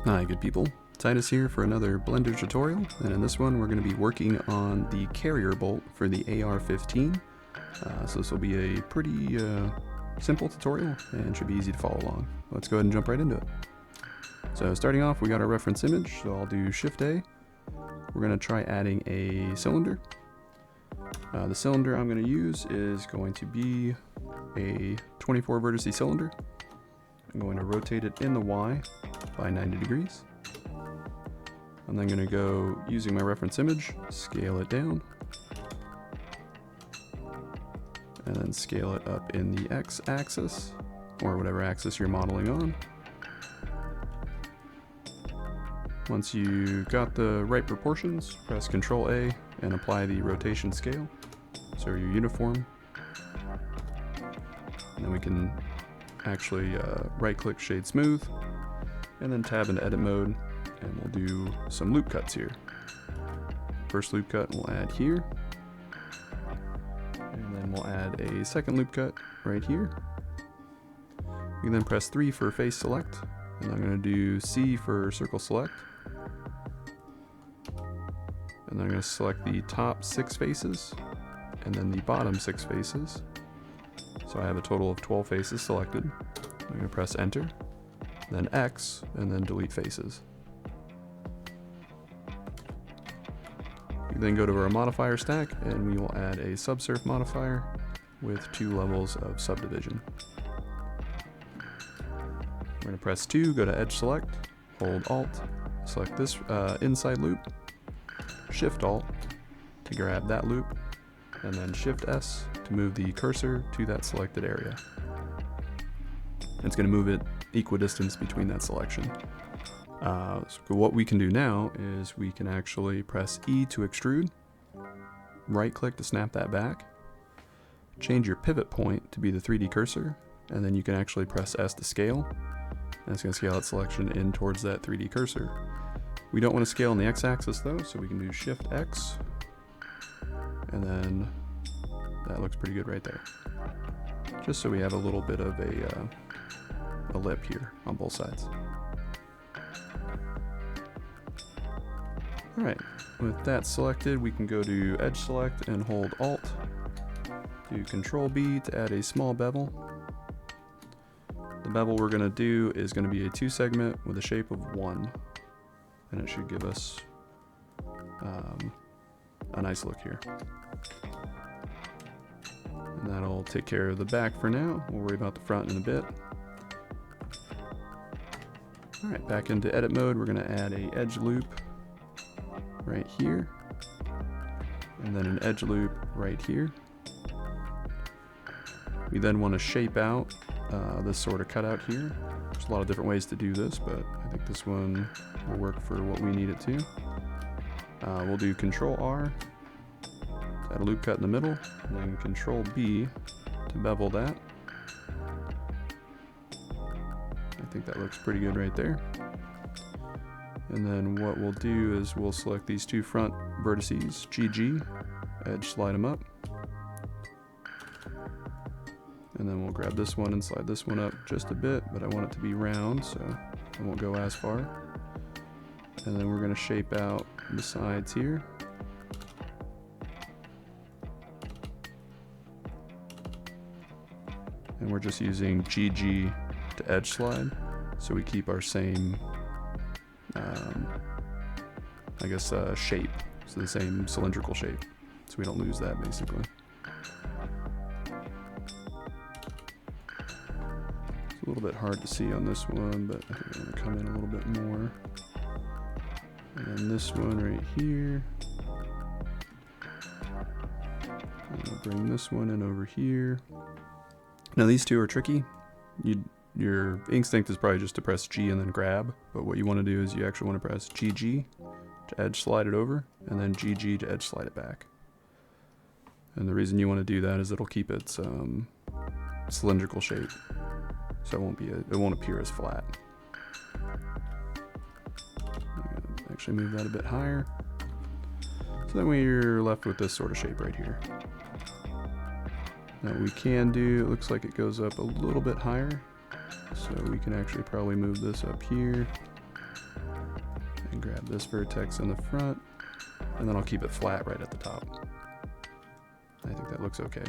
Hi good people, Titus here for another Blender tutorial, and in this one we're going to be working on the carrier bolt for the AR15. So this will be a pretty simple tutorial and should be easy to follow along. Let's go ahead and jump right into it. So starting off, we got our reference image, so I'll do Shift A. We're going to try adding a cylinder. The cylinder I'm going to use is going to be a 24 vertice cylinder. I'm going to rotate it in the Y by 90 degrees. I'm then going to go, using my reference image, scale it down, and then scale it up in the X axis, or whatever axis you're modeling on. Once you got the right proportions, press Ctrl A and apply the rotation scale, so you're uniform. And then we can actually right click Shade Smooth, and then tab into edit mode, and we'll do some loop cuts here. First loop cut we'll add here, and then we'll add a second loop cut right here. You can then press 3 for face select, and I'm going to do C for circle select. And then I'm going to select the top 6 faces, and then the bottom 6 faces. So I have a total of 12 faces selected. I'm going to press enter, then X, and then delete faces. We then go to our modifier stack, and we will add a subsurf modifier with 2 levels of subdivision. We're going to press 2, go to edge select, hold Alt, select this inside loop, Shift Alt to grab that loop, and then Shift S to move the cursor to that selected area. It's going to move it equidistance between that selection. So what we can do now is we can actually press E to extrude, right click to snap that back, change your pivot point to be the 3D cursor, and then you can actually press S to scale, and it's going to scale that selection in towards that 3D cursor. We don't want to scale on the X-axis though, so we can do Shift X, and then that looks pretty good right there. Just so we have a little bit of a lip here on both sides. Alright, with that selected, we can go to Edge Select and hold Alt. Do Control B to add a small bevel. The bevel we're going to do is going to be a 2 segment with a shape of 1. And it should give us a nice look here. And that'll take care of the back for now. We'll worry about the front in a bit. Alright, back into edit mode, we're going to add a edge loop right here, and then an edge loop right here. We then want to shape out this sort of cutout here. There's a lot of different ways to do this, but I think this one will work for what we need it to. We'll do Control R to add a loop cut in the middle, and then Control B to bevel that. I think that looks pretty good right there. And then what we'll do is we'll select these 2 front vertices, GG, edge slide them up. And then we'll grab this one and slide this one up just a bit, but I want it to be round, so I won't go as far. And then we're going to shape out the sides here. And we're just using GG to edge slide, so we keep our same shape, so the same cylindrical shape, so we don't lose that basically. It's a little bit hard to see on this one, but I think I'm going to come in a little bit more. And then this one right here. And we'll bring this one in over here. Now these 2 are tricky. Your instinct is probably just to press G and then grab, but what you want to do is you actually want to press GG to edge slide it over, and then GG to edge slide it back. And the reason you want to do that is it'll keep its cylindrical shape, so it won't appear as flat. Actually move that a bit higher, so then we're left with this sort of shape right here. Now we can do, it looks like it goes up a little bit higher, so we can actually probably move this up here and grab this vertex in the front, and then I'll keep it flat right at the top. I think that looks okay.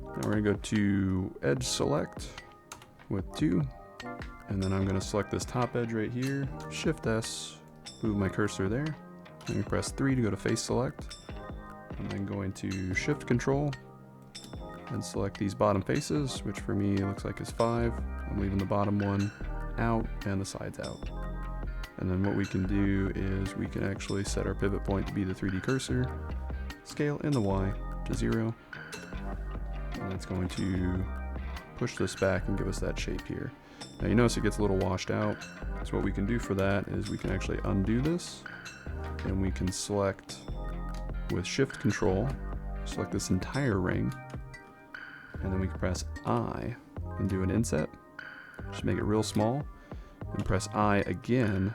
Now we're gonna go to edge select with 2, and then I'm gonna select this top edge right here, Shift S, move my cursor there, and press 3 to go to face select. I'm then going to Shift Control and select these bottom faces, which for me looks like is 5. I'm leaving the bottom one out and the sides out. And then what we can do is we can actually set our pivot point to be the 3D cursor, scale in the Y to 0, and it's going to push this back and give us that shape here. Now you notice it gets a little washed out, so what we can do for that is we can actually undo this, and we can select with Shift Control, select this entire ring, and then we can press I and do an inset, just make it real small, and press I again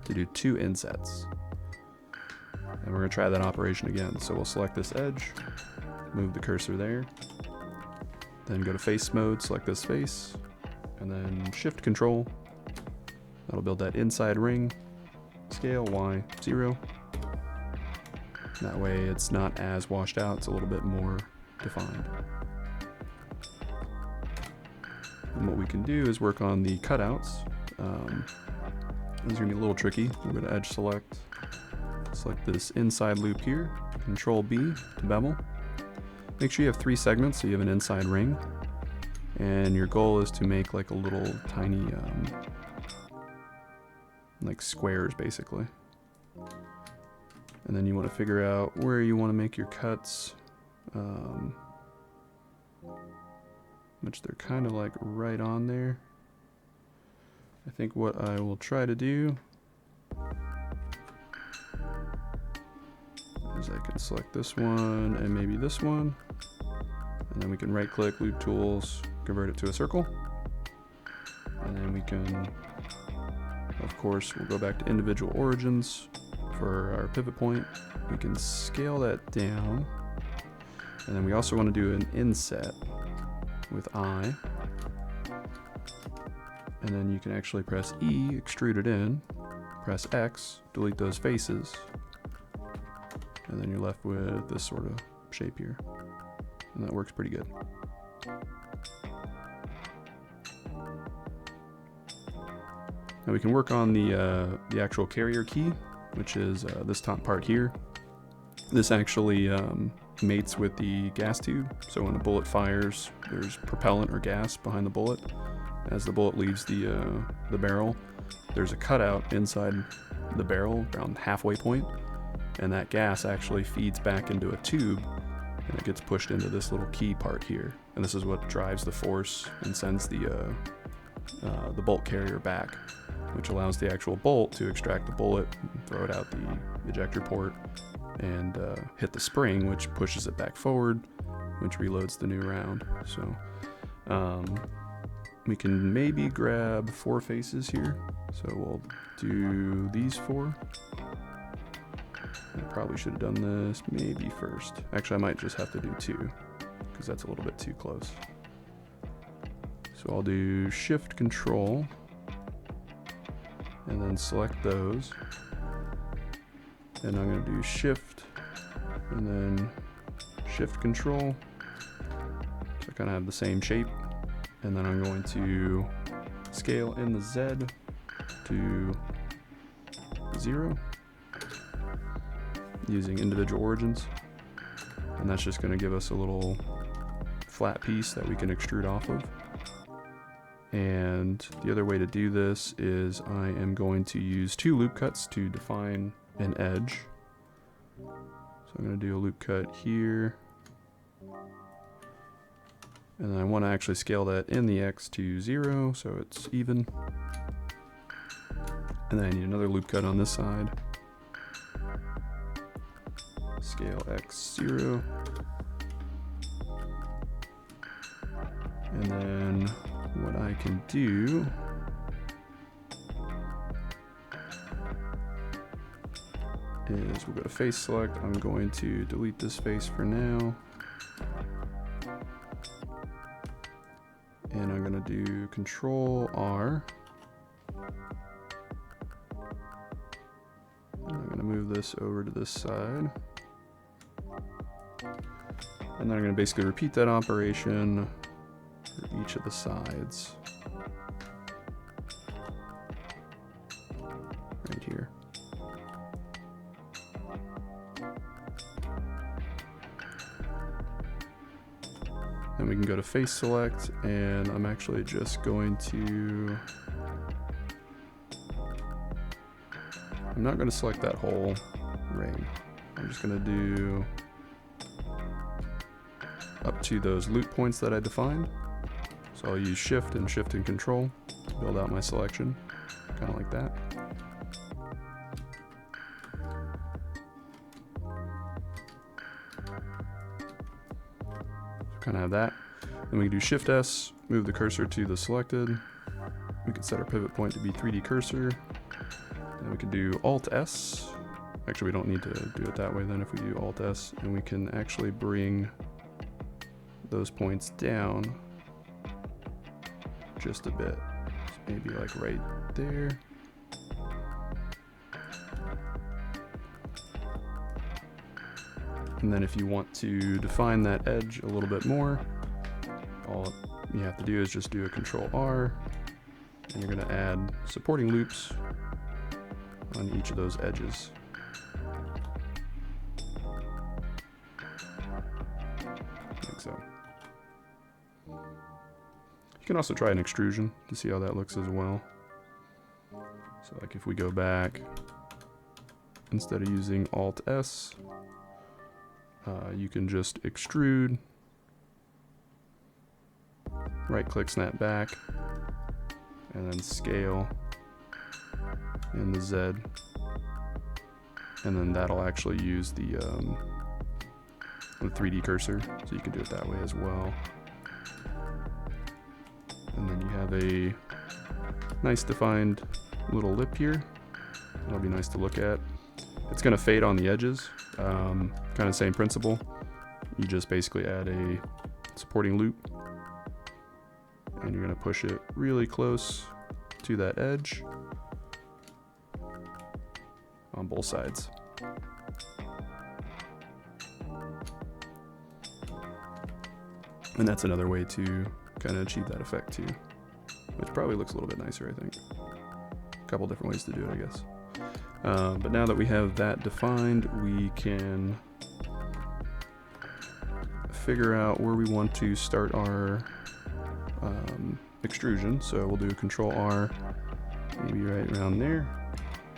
to do 2 insets. And we're going to try that operation again. So we'll select this edge, move the cursor there, then go to face mode, select this face, and then Shift Control. That'll build that inside ring, scale Y 0. That way it's not as washed out, it's a little bit more defined. And what we can do is work on the cutouts. These are gonna be a little tricky. We're gonna edge select this inside loop here, Control B to bevel. Make sure you have 3 segments so you have an inside ring. And your goal is to make like a little tiny, like squares basically. And then you want to figure out where you want to make your cuts, which they're kind of like right on there. I think what I will try to do is I can select this one and maybe this one, and then we can right click, loop tools, convert it to a circle, and then we can, of course, we'll go back to individual origins for our pivot point. We can scale that down, and then we also want to do an inset with I, and then you can actually press E, extrude it in, press X, delete those faces, and then you're left with this sort of shape here, and that works pretty good. Now we can work on the actual carrier key, which is this top part here. This actually mates with the gas tube, so when a bullet fires, there's propellant or gas behind the bullet. As the bullet leaves the barrel, there's a cutout inside the barrel around halfway point, and that gas actually feeds back into a tube, and it gets pushed into this little key part here. And this is what drives the force and sends the bolt carrier back, which allows the actual bolt to extract the bullet, throw it out the ejector port, and hit the spring, which pushes it back forward, which reloads the new round. So we can maybe grab 4 faces here. So we'll do these 4. I probably should have done this maybe first. Actually, I might just have to do 2 because that's a little bit too close. So I'll do Shift Control and then select those. And I'm going to do Shift and then Shift Control. So I kind of have the same shape. And then I'm going to scale in the Z to 0 using individual origins. And that's just going to give us a little flat piece that we can extrude off of. And the other way to do this is I am going to use 2 loop cuts to define an edge. So I'm going to do a loop cut here. And then I want to actually scale that in the X to 0 so it's even. And then I need another loop cut on this side. Scale X 0. And then what I can do is we'll go to face select. I'm going to delete this face for now. And I'm going to do Control R. And I'm going to move this over to this side. And then I'm going to basically repeat that operation for each of the sides. Right here. Then we can go to face select, and I'm actually just going to, I'm not going to select that whole ring. I'm just going to do up to those loop points that I defined. So I'll use shift and control to build out my selection, kind of like that. Kind of have that. Then we can do Shift S, move the cursor to the selected. We can set our pivot point to be 3D cursor. And we can do Alt S. Actually, we don't need to do it that way then if we do Alt S. And we can actually bring those points down just a bit. So maybe like right there. And then if you want to define that edge a little bit more, all you have to do is just do a Control R, and you're going to add supporting loops on each of those edges. Like so. You can also try an extrusion to see how that looks as well. So like if we go back, instead of using Alt S, you can just extrude, right click, snap back, and then scale in the Z, and then that'll actually use the 3D cursor, so you can do it that way as well. And then you have a nice defined little lip here. That'll be nice to look at. It's going to fade on the edges, kind of same principle. You just basically add a supporting loop, and you're going to push it really close to that edge on both sides. And that's another way to kind of achieve that effect too, which probably looks a little bit nicer, I think. A couple different ways to do it, I guess. But now that we have that defined, we can figure out where we want to start our extrusion. So we'll do a Control R, maybe right around there.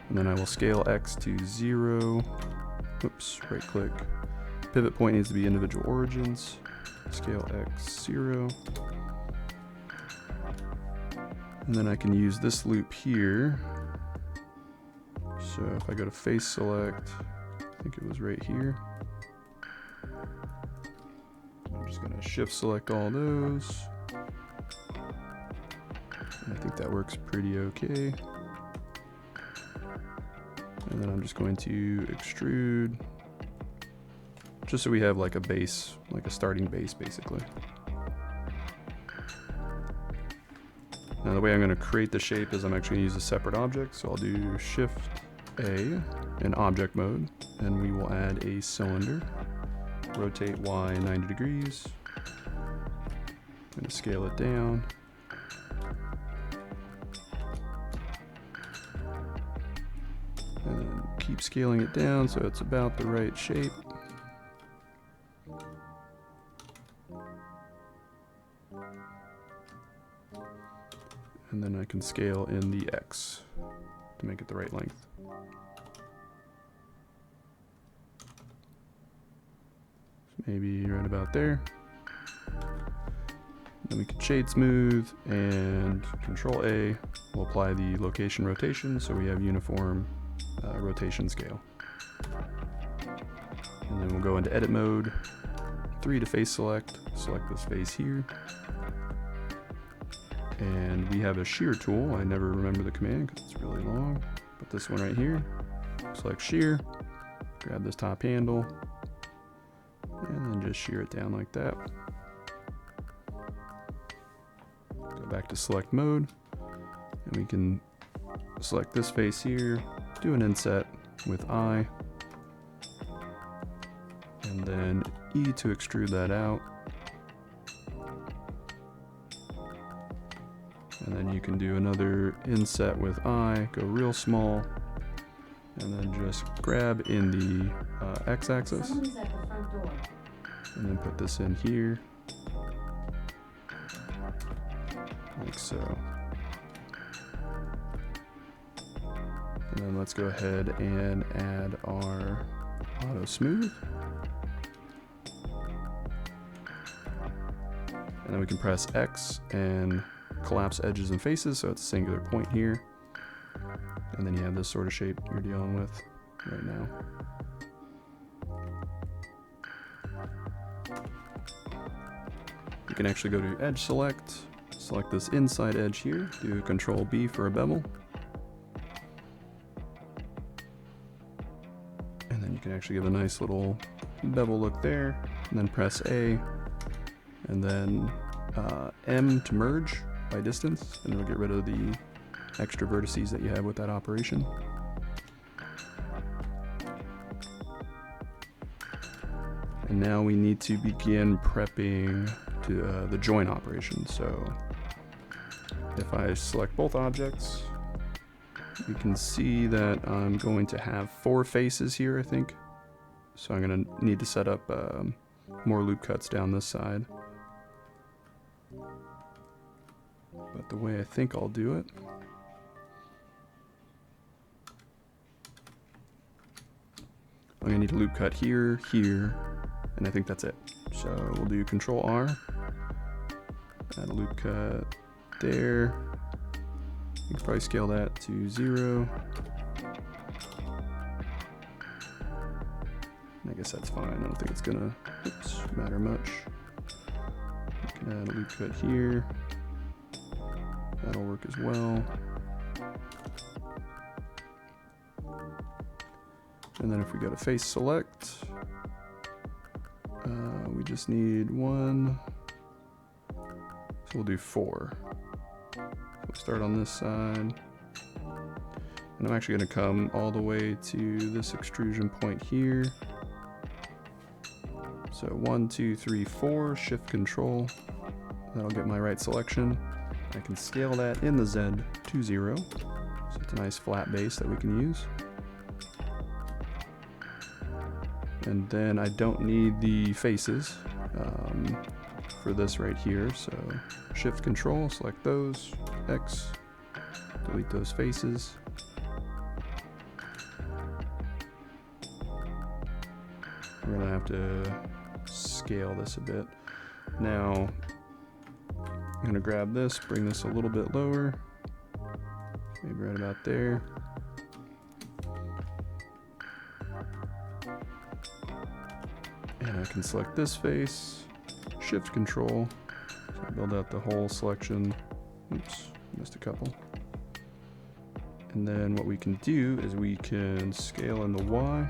And then I will scale X to 0. Oops, right click. Pivot point needs to be individual origins. Scale X 0. And then I can use this loop here. So if I go to face select, I think it was right here. I'm just going to shift select all those. And I think that works pretty okay. And then I'm just going to extrude, just so we have like a base, like a starting base basically. Now the way I'm going to create the shape is I'm actually going to use a separate object. So I'll do Shift A in object mode, and we will add a cylinder. Rotate Y 90 degrees. I'm going to scale it down. And then keep scaling it down so it's about the right shape. And then I can scale in the X to make it the right length. So maybe right about there. Then we can shade smooth, and Control A will apply the location rotation so we have uniform rotation scale. And then we'll go into edit mode, 3 to face select this face here. And we have a shear tool. I never remember the command because it's really long. But this one right here, select shear, grab this top handle, and then just shear it down like that. back to select mode, and we can select this face here, do an inset with I, and then E to extrude that out. And then you can do another inset with I, go real small, and then just grab in the x-axis, Someone's at the front door. and then put this in here, like so. And then let's go ahead and add our auto smooth. And then we can press X and collapse edges and faces, so it's a singular point here. And then you have this sort of shape you're dealing with right now. You can actually go to edge select, select this inside edge here, do Control B for a bevel. And then you can actually give a nice little bevel look there, and then press A, and then M to merge by distance, and it'll get rid of the extra vertices that you have with that operation. And now we need to begin prepping to the join operation. So if I select both objects, you can see that I'm going to have 4 faces here, I think. So I'm going to need to set up more loop cuts down this side. But the way I think I'll do it, I'm going to need a loop cut here, here, and I think that's it. So we'll do Control R, add a loop cut there. You can probably scale that to 0. I guess that's fine. I don't think it's gonna matter much. You can add a loop cut here. That'll work as well. And then if we go to face select, we just need 1. So we'll do 4. We'll start on this side. And I'm actually going to come all the way to this extrusion point here. So 1, 2, 3, 4, Shift Control. That'll get my right selection. I can scale that in the Z to 0. So it's a nice flat base that we can use. And then I don't need the faces for this right here. So Shift Control, select those, X, delete those faces. We're gonna have to scale this a bit. Now, I'm gonna grab this, bring this a little bit lower, maybe right about there. And I can select this face, Shift Control, so build out the whole selection. Oops, missed a couple. And then what we can do is we can scale in the Y.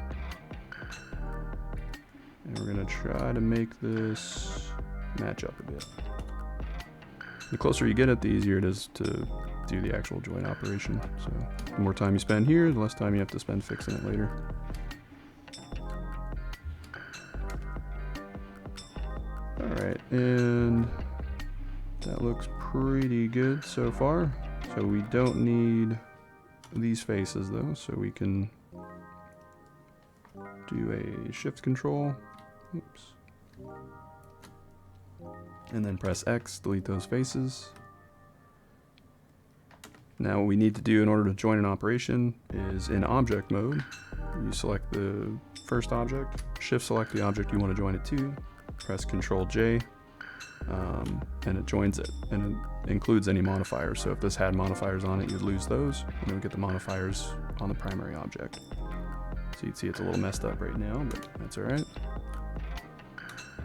And we're gonna try to make this match up a bit. The closer you get it, the easier it is to do the actual join operation. So the more time you spend here, the less time you have to spend fixing it later. Alright, and that looks pretty good so far. So we don't need these faces though, so we can do a Shift Control. Oops. And then press X, delete those faces. Now what we need to do in order to join an operation is in object mode, you select the first object, shift select the object you want to join it to, press Control J, and it joins it, and it includes any modifiers. So if this had modifiers on it, you'd lose those, and then we get the modifiers on the primary object. So you'd see it's a little messed up right now, but that's all right.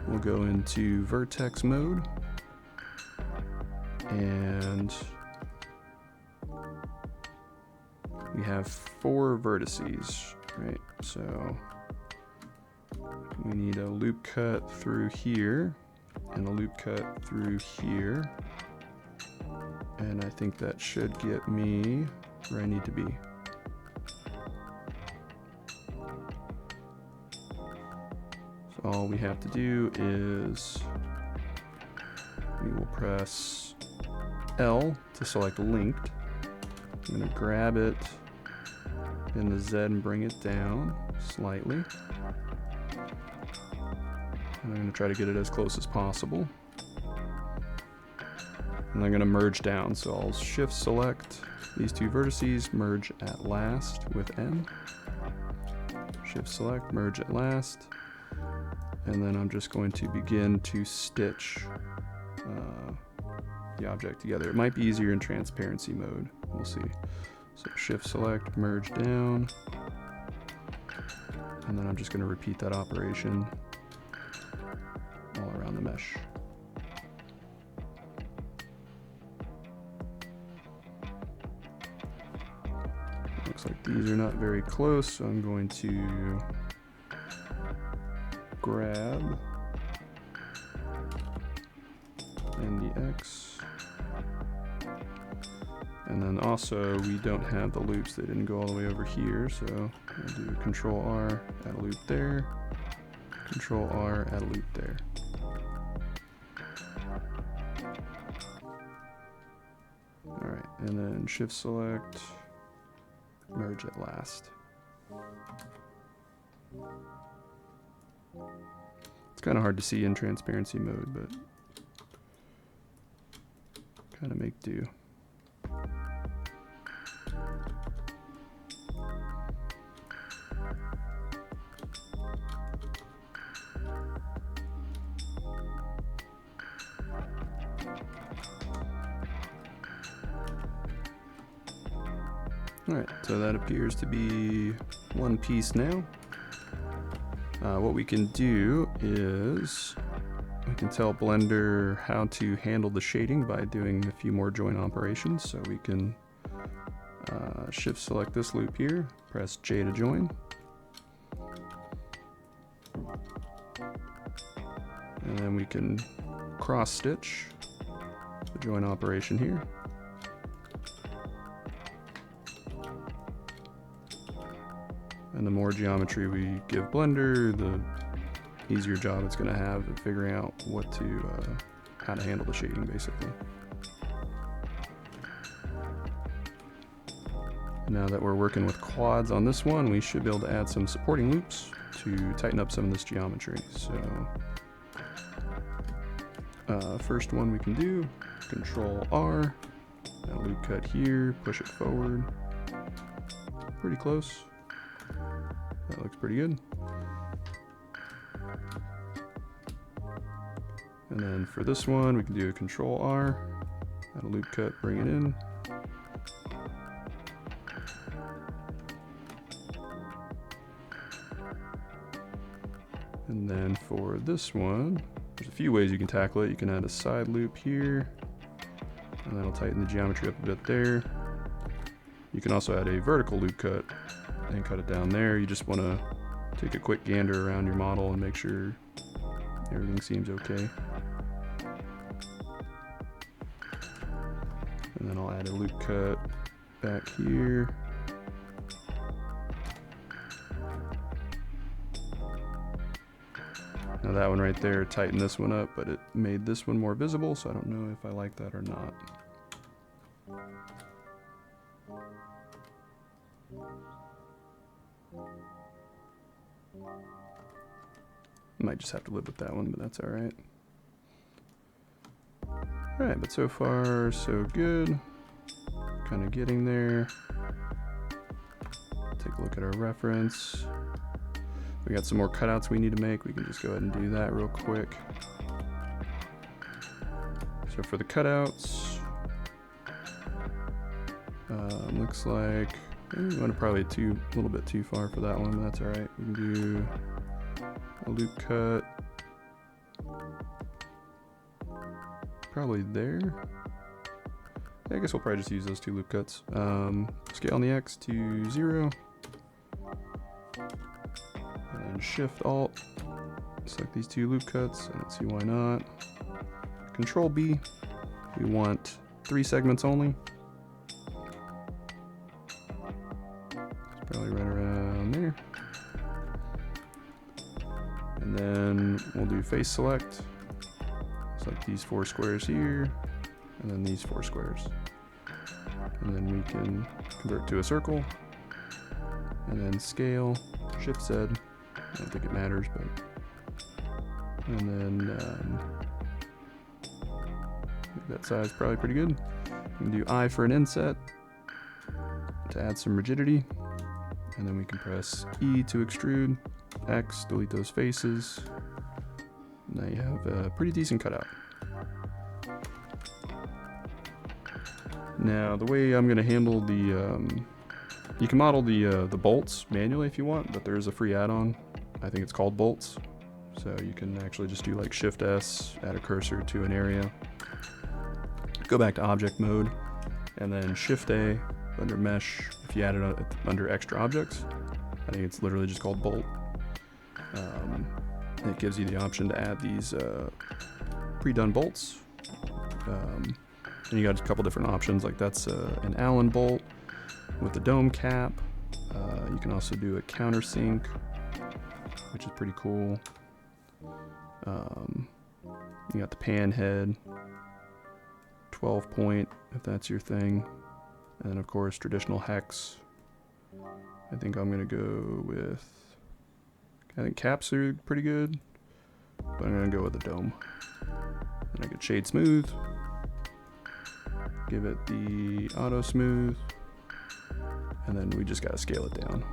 We'll go into vertex mode, and we have 4 vertices, right? So we need a loop cut through here and a loop cut through here. And I think that should get me where I need to be. So all we have to do is we will press L to select linked. I'm going to grab it in the Z and bring it down slightly. And I'm going to try to get it as close as possible. And I'm going to merge down, so I'll shift select these two vertices, merge at last with N. Shift select, merge at last. And then I'm just going to begin to stitch the object together. It might be easier in transparency mode. We'll see. So shift select, merge down. And then I'm just going to repeat that operation all around the mesh. Looks like these are not very close, so I'm going to grab NDX. And then also we don't have the loops, they didn't go all the way over here, so I'll do Control R, add a loop there, Control R, add a loop there. Alright, and then shift select, merge at last. It's kind of hard to see in transparency mode, but kind of make do. Alright, so that appears to be one piece now. What we can do is we can tell Blender how to handle the shading by doing a few more join operations. So we can shift select this loop here, press J to join. And then we can cross stitch the join operation here. And the more geometry we give Blender, the easier job it's going to have at figuring out what to, how to handle the shading, basically. Now that we're working with quads on this one, we should be able to add some supporting loops to tighten up some of this geometry. So, first one we can do, Control R, add a loop cut here, push it forward, pretty close. That looks pretty good. And then for this one, we can do a Control R, add a loop cut, bring it in. And then for this one, there's a few ways you can tackle it. You can add a side loop here, and that'll tighten the geometry up a bit there. You can also add a vertical loop cut and cut it down there. You just want to take a quick gander around your model and make sure everything seems okay. And then I'll add a loop cut back here. Now that one right there tightened this one up, but it made this one more visible, so I don't know if I like that or not. Might just have to live with that one, but that's alright. Alright, but so far so good. Kind of getting there. Take a look at our reference. We got some more cutouts we need to make. We can just go ahead and do that real quick. So for the cutouts, looks like we went probably a little bit too far for that one, but that's alright. We can do a loop cut probably there. Yeah, I guess we'll probably just use those two loop cuts. Scale on the X to 0. And then Shift Alt. Select these two loop cuts. I don't see why not. Control B. We want 3 segments only. It's probably right around there. And then we'll do face select. Select these 4 squares here, and then these 4 squares. And then we can convert to a circle, and then scale, Shift Z. I don't think it matters, but. And then I think that size is probably pretty good. We can do I for an inset to add some rigidity, and then we can press E to extrude, X, delete those faces. Now you have a pretty decent cutout. Now the way I'm going to handle the, you can model the bolts manually if you want, but there is a free add-on. I think it's called bolts. So you can actually just do like Shift S, add a cursor to an area, go back to object mode, and then Shift A under mesh if you add it under extra objects. I think it's literally just called bolt. It gives you the option to add these pre-done bolts. And you got a couple different options, like that's an Allen bolt with a dome cap. You can also do a countersink, which is pretty cool. You got the pan head, 12 point if that's your thing, and then of course traditional hex. I think I'm gonna go with, I think caps are pretty good, but I'm gonna go with the dome. And I could shade smooth, give it the auto smooth, and then we just gotta scale it down.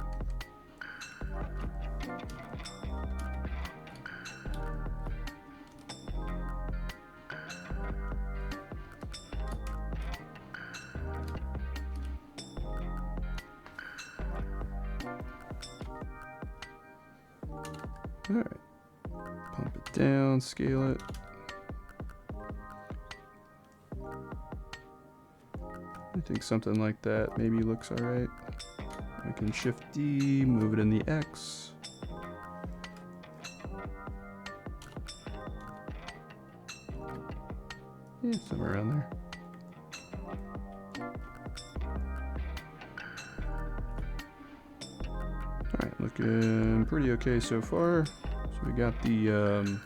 Alright, pump it down, scale it. I think something like that maybe looks alright. We can Shift D, move it in the X. Yeah, somewhere around there. Alright, looking pretty okay so far. So we got the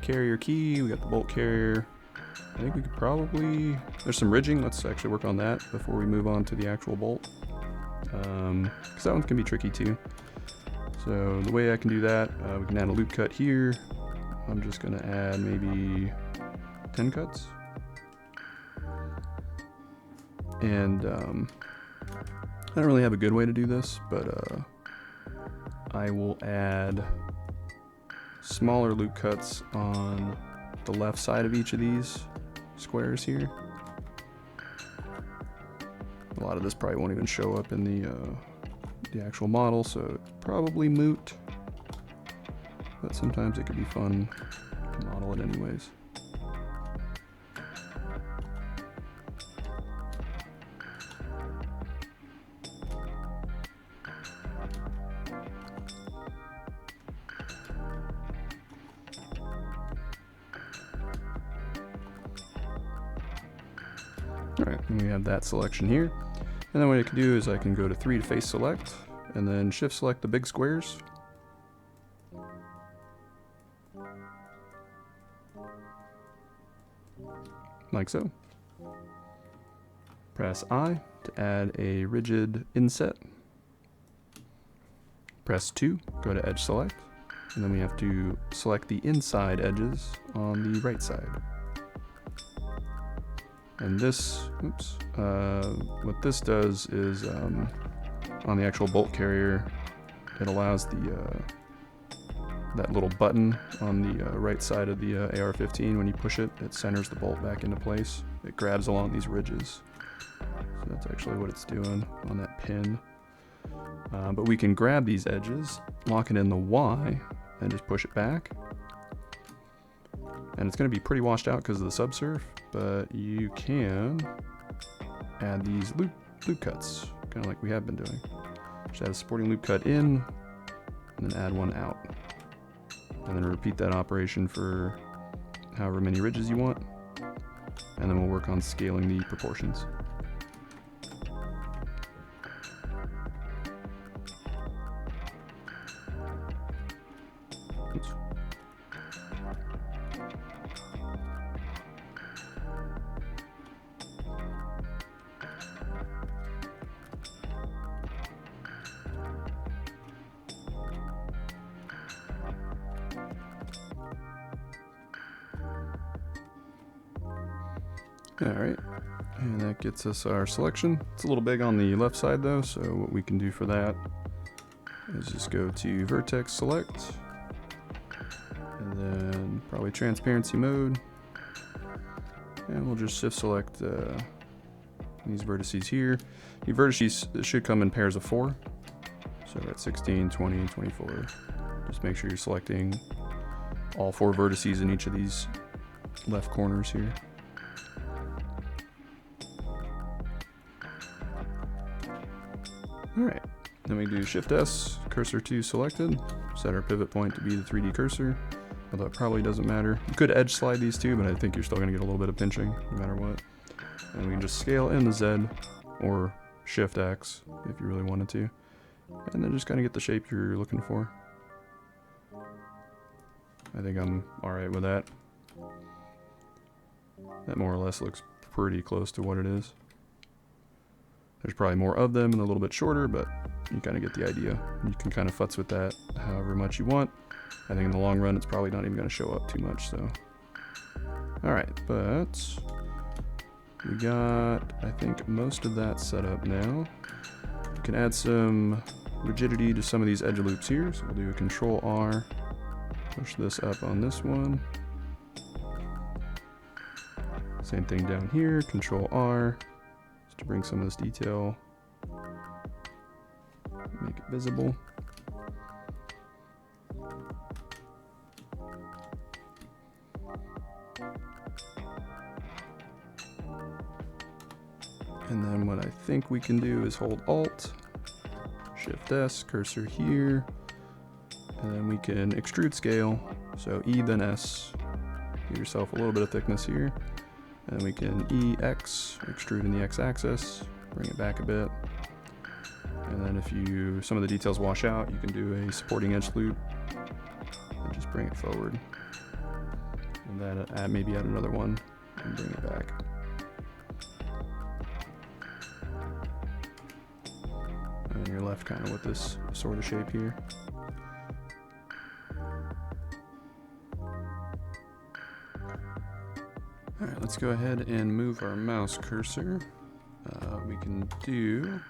carrier key, we got the bolt carrier. I think we could probably, there's some ridging, let's actually work on that before we move on to the actual bolt. Because that one can be tricky too. So the way I can do that, we can add a loop cut here. I'm just going to add maybe 10 cuts. And I don't really have a good way to do this, but I will add smaller loop cuts on the left side of each of these squares here. A lot of this probably won't even show up in the actual model, so it's probably moot, but sometimes it could be fun to model it anyways. Alright, and we have that selection here. And then what I can do is I can go to 3 to face select, and then Shift select the big squares. Like so. Press I to add a rigid inset. Press 2, go to edge select, and then we have to select the inside edges on the right side. And this, oops, what this does is on the actual bolt carrier, it allows the that little button on the right side of the AR15. When you push it, it centers the bolt back into place. It grabs along these ridges. So that's actually what it's doing on that pin. But we can grab these edges, lock it in the Y, and just push it back. And it's going to be pretty washed out because of the subsurf, but you can add these loop cuts, kind of like we have been doing. Just add a supporting loop cut in, and then add one out. And then repeat that operation for however many ridges you want. and then we'll work on scaling the proportions. Oops. Alright, and that gets us our selection. It's a little big on the left side though, so what we can do for that is just go to vertex select, and then probably transparency mode, and we'll just shift select these vertices here. The vertices should come in pairs of 4, so we're at 16, 20, 24. Just make sure you're selecting all 4 vertices in each of these left corners here. Alright, then we do Shift S, cursor 2 selected, set our pivot point to be the 3D cursor, although it probably doesn't matter. You could edge slide these two, but I think you're still going to get a little bit of pinching no matter what. And we can just scale in the Z or Shift X if you really wanted to, and then just kind of get the shape you're looking for. I think I'm alright with that. That more or less looks pretty close to what it is. There's probably more of them and a little bit shorter, but you kind of get the idea. You can kind of futz with that however much you want. I think in the long run, it's probably not even going to show up too much, so. Alright, but we got, I think, most of that set up now. You can add some rigidity to some of these edge loops here, so we'll do a Control R, push this up on this one. Same thing down here, Control R. To bring some of this detail, make it visible. And then what I think we can do is hold Alt, Shift S, cursor here, and then we can extrude scale. So E then S, give yourself a little bit of thickness here. And we can EX, extrude in the X-axis, bring it back a bit. And then if some of the details wash out, you can do a supporting edge loop and just bring it forward. And then maybe add another one and bring it back. And then you're left kind of with this sort of shape here. Alright, let's go ahead and move our mouse cursor. We can do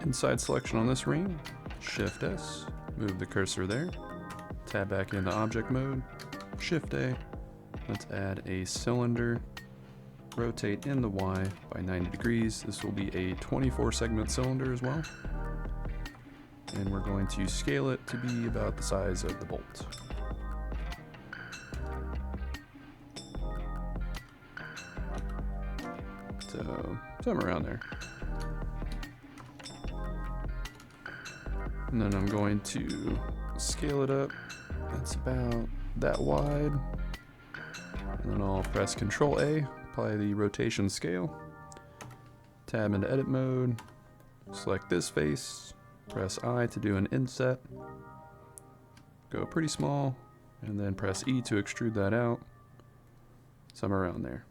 inside selection on this ring, Shift S, move the cursor there, tab back into object mode, Shift A, let's add a cylinder, rotate in the Y by 90 degrees. This will be a 24 segment cylinder as well. And we're going to scale it to be about the size of the bolt. So, somewhere around there. And then I'm going to scale it up. That's about that wide. And then I'll press Control A, apply the rotation scale. Tab into edit mode. Select this face. Press I to do an inset. Go pretty small. And then press E to extrude that out. Somewhere around there.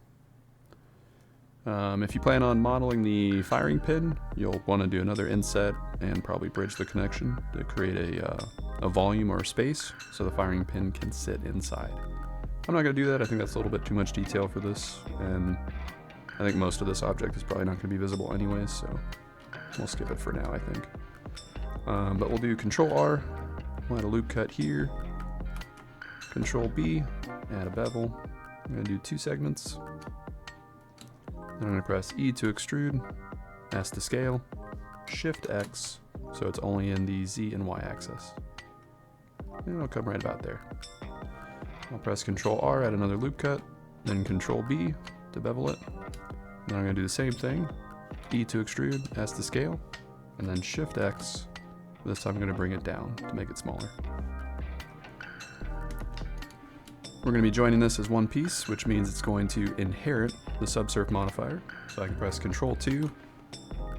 If you plan on modeling the firing pin, you'll want to do another inset and probably bridge the connection to create a volume or a space so the firing pin can sit inside. I'm not going to do that. I think that's a little bit too much detail for this, and I think most of this object is probably not going to be visible anyways, so we'll skip it for now, I think. But we'll do Control R, we'll add a loop cut here, Control B, add a bevel. I'm going to do 2 segments. Then I'm going to press E to extrude, S to scale, Shift X, so it's only in the Z and Y axis. And it'll come right about there. I'll press Control R, add another loop cut, then Control B to bevel it. Then I'm going to do the same thing, E to extrude, S to scale, and then Shift X. This time I'm going to bring it down to make it smaller. We're going to be joining this as one piece, which means it's going to inherit the subsurf modifier. So I can press Control 2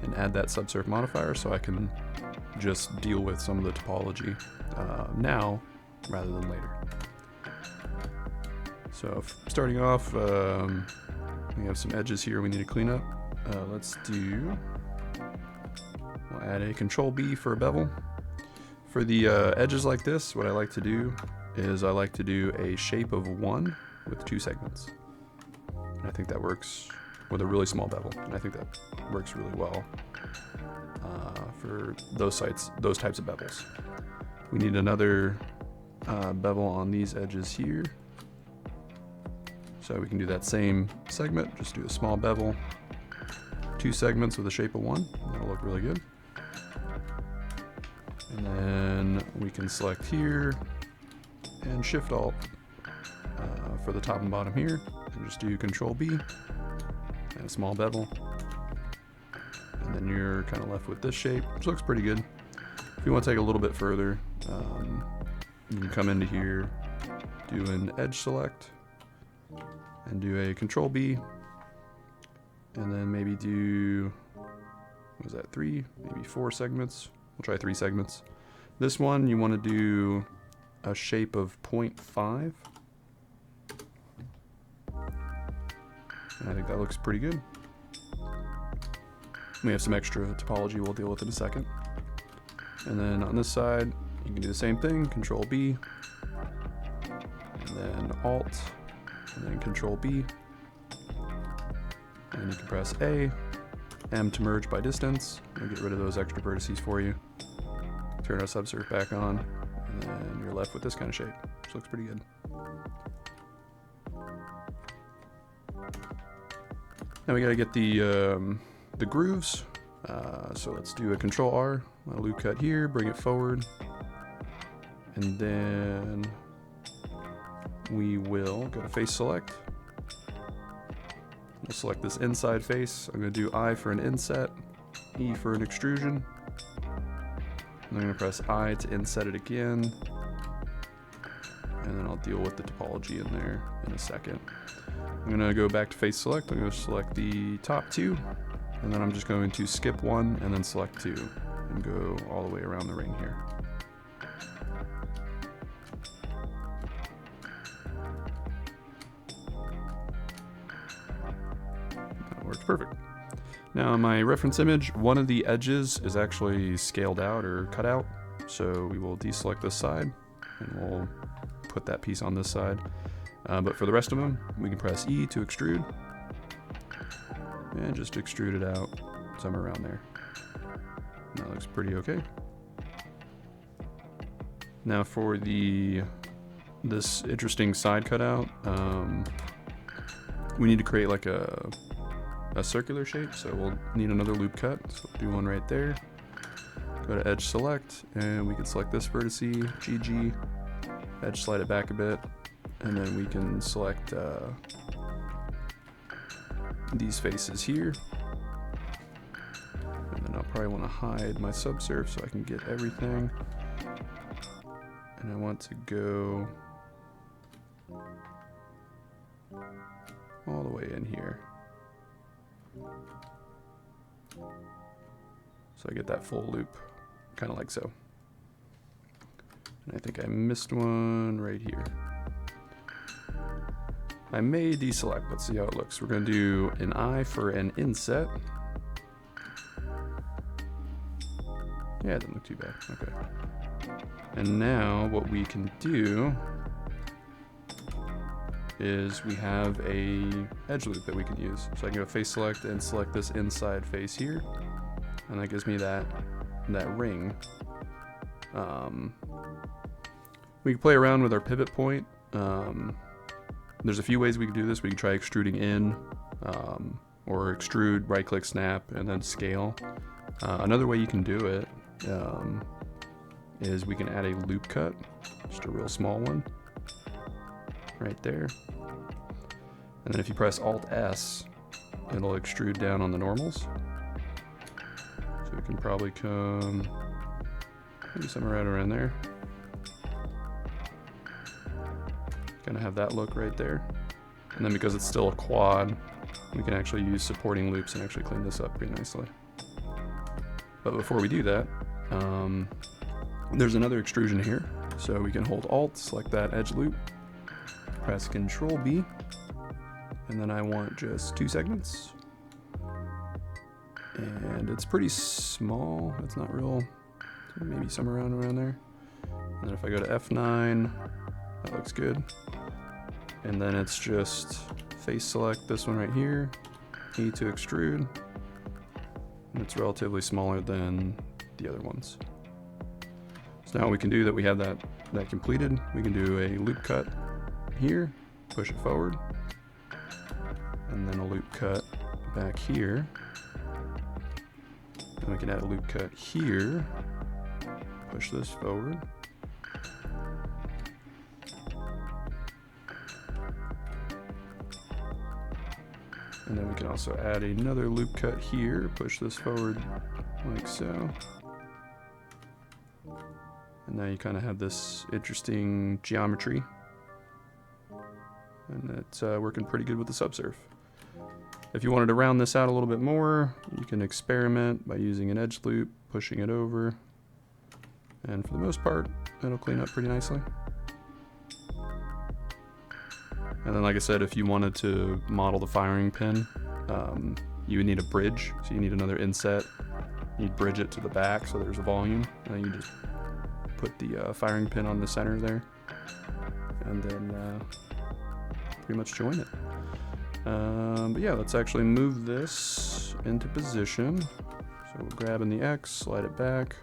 and add that subsurf modifier so I can just deal with some of the topology now rather than later. So starting off, we have some edges here we need to clean up. We'll add a Control B for a bevel. For the edges like this, what I like to do is I like to do a shape of 1 with 2 segments. And I think that works with a really small bevel, and I think that works really well for those types of bevels. We need another bevel on these edges here. So we can do that same segment, just do a small bevel, 2 segments with a shape of 1. That'll look really good. And then we can select here and Shift Alt for the top and bottom here, and just do Control B and a small bevel. And then you're kind of left with this shape, which looks pretty good. If you want to take a little bit further, you can come into here, do an edge select, and do a Control B, and then maybe do, what was that, 3, maybe 4 segments. We'll try 3 segments. This one you want to do a shape of 0.5. And I think that looks pretty good. We have some extra topology we'll deal with in a second. And then on this side, you can do the same thing, Control B, and then Alt, and then Control B. And you can press A, M to merge by distance. We'll get rid of those extra vertices for you. Turn our subsurf back on, and then you're left with this kind of shape, which looks pretty good. Now we gotta get the grooves. So let's do a Control R, a loop cut here, bring it forward, and then we will go to Face Select. We'll select this inside face. I'm going to do I for an inset, E for an extrusion. I'm going to press I to inset it again, and then I'll deal with the topology in there in a second. I'm going to go back to Face Select. I'm going to select the top 2, and then I'm just going to skip 1 and then select 2 and go all the way around the ring here. That works perfect. Now in my reference image, one of the edges is actually scaled out or cut out, so we will deselect this side and we'll put that piece on this side. But for the rest of them, we can press E to extrude and just extrude it out somewhere around there. That looks pretty okay. Now for this interesting side cutout, we need to create like a circular shape, so we'll need another loop cut. So we'll do one right there. Go to Edge Select, and we can select this vertex, GG, edge slide it back a bit, and then we can select these faces here. And then I'll probably want to hide my subsurf so I can get everything. And I want to go all the way in here, so I get that full loop, kind of like so. And I think I missed one right here. I may deselect, let's see how it looks. We're going to do an I for an inset. Yeah, it doesn't look too bad, okay. And now what we can do is we have a edge loop that we can use. So I can go face select and select this inside face here, and that gives me that ring. We can play around with our pivot point. There's a few ways we can do this. We can try extruding in, or extrude, right click, snap, and then scale. Another way you can do it is we can add a loop cut, just a real small one, right there. And then if you press Alt S, it'll extrude down on the normals. So we can probably come maybe somewhere right around there. gonna have that look right there. And then because it's still a quad, we can actually use supporting loops and actually clean this up pretty nicely. But before we do that, there's another extrusion here. So we can hold Alt, select that edge loop, press Control B, and then I want just 2 segments. And it's pretty small, it's not real, maybe somewhere around there. And then if I go to F9, that looks good. And then it's just face select this one right here, E to extrude, and it's relatively smaller than the other ones. So now we can do that, we have that completed, we can do a loop cut here, push it forward, and then a loop cut back here. And we can add a loop cut here, push this forward. And then we can also add another loop cut here, push this forward like so. And now you kind of have this interesting geometry. And it's working pretty good with the subsurf. If you wanted to round this out a little bit more, you can experiment by using an edge loop, pushing it over. And for the most part, it'll clean up pretty nicely. And then like I said, if you wanted to model the firing pin, you would need a bridge. So you need another inset. You'd bridge it to the back so there's a volume. And then you just put the firing pin on the center there. And then pretty much join it. But yeah, let's actually move this into position. So we'll grab in the X, slide it back.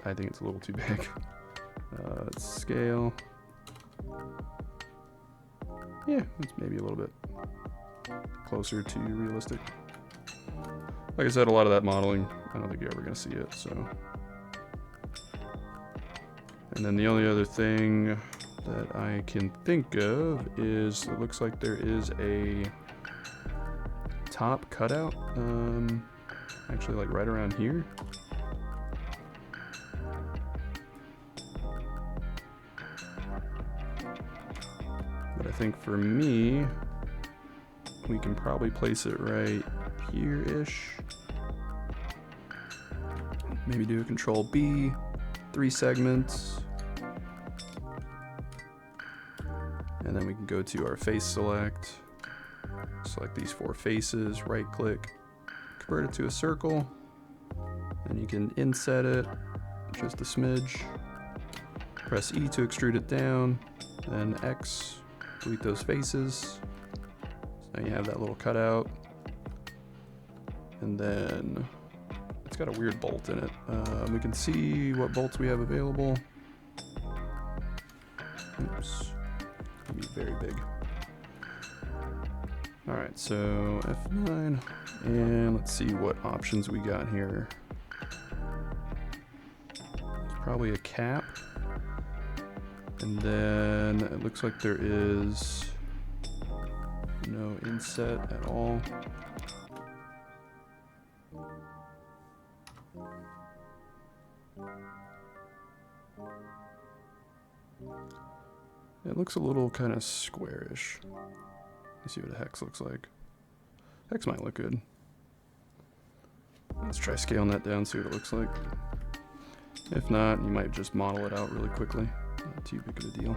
I think it's a little too big. Let's scale. Yeah, it's maybe a little bit closer to realistic. Like I said, a lot of that modeling, I don't think you're ever going to see it, so. And then the only other thing that I can think of is, it looks like there is a top cutout, actually like right around here. But I think for me, we can probably place it right here-ish. Maybe do a Control B, 3 segments. And then we can go to our face select, select these 4 faces, right click, convert it to a circle, and you can inset it just a smidge. Press E to extrude it down, then X, delete those faces. So now you have that little cutout. And then it's got a weird bolt in it. We can see what bolts we have available. Oops. Be very big. All right, so F9, and let's see what options we got here. It's probably a cap, and then it looks like there is no inset at all. It looks a little kind of squarish. Let's see what a hex looks like. Hex might look good. Let's try scaling that down, see what it looks like. If not, you might just model it out really quickly. Not too big of a deal.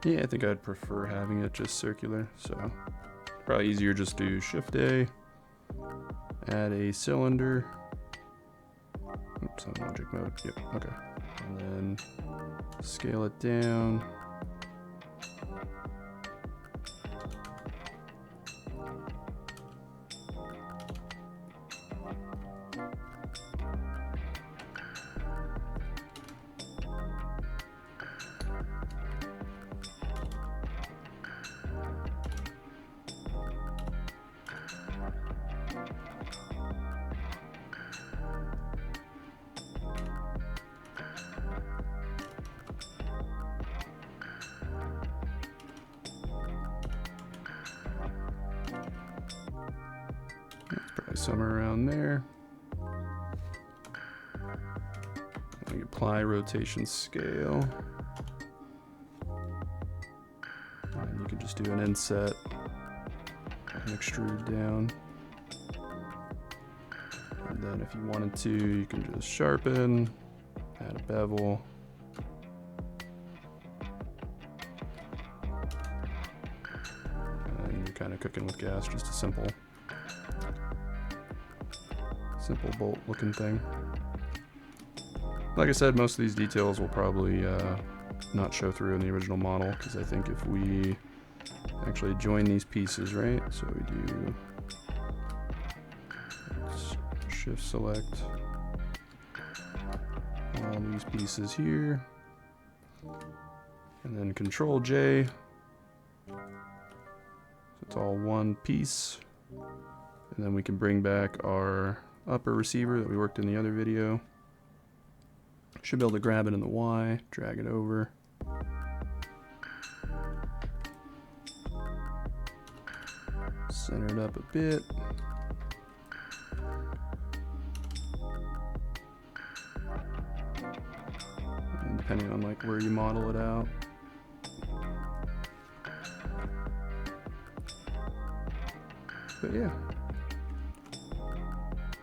Yeah, I think I'd prefer having it just circular, so probably easier just do Shift A, add a cylinder. Oops, I'm in object mode. Yep, okay. And then scale it down. somewhere around there. And apply rotation scale. And you can just do an inset and extrude down. And then if you wanted to, you can just sharpen, add a bevel. And you're kind of cooking with gas, just a simple bolt looking thing. Like I said, most of these details will probably not show through in the original model, because I think if we actually join these pieces, right? So we do shift select all these pieces here, and then Control J. So it's all one piece. And then we can bring back our upper receiver that we worked in the other video. Should be able to grab it in the Y, drag it over. Center it up a bit. And depending on like where you model it out. But yeah.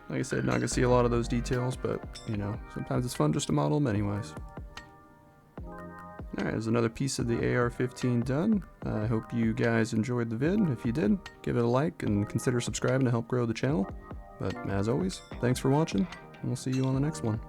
Like I said, not gonna see a lot of those details, but you know, sometimes it's fun just to model them anyways. Alright, there's another piece of the AR15 done. I hope you guys enjoyed the vid. If you did, give it a like and consider subscribing to help grow the channel. But as always, thanks for watching, and we'll see you on the next one.